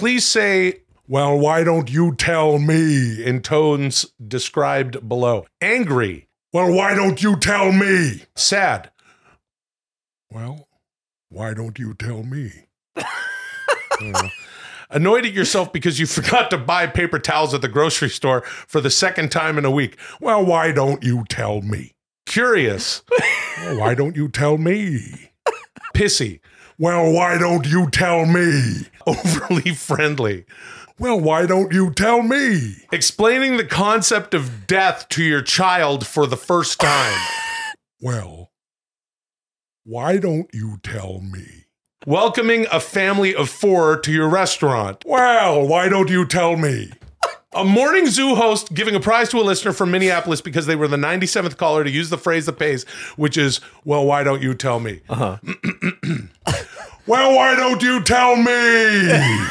Please say, well, why don't you tell me, in tones described below. Angry. Well, why don't you tell me? Sad. Well, why don't you tell me? Annoyed at yourself because you forgot to buy paper towels at the grocery store for the second time in a week. Well, why don't you tell me? Curious. Well, why don't you tell me? Pissy. Well, why don't you tell me? Overly friendly. Well, why don't you tell me? Explaining the concept of death to your child for the first time. Well, why don't you tell me? Welcoming a family of 4 to your restaurant. Well, why don't you tell me? A morning zoo host giving a prize to a listener from Minneapolis because they were the 97th caller to use the phrase that pays, which is, well, why don't you tell me? Well, why don't you tell me?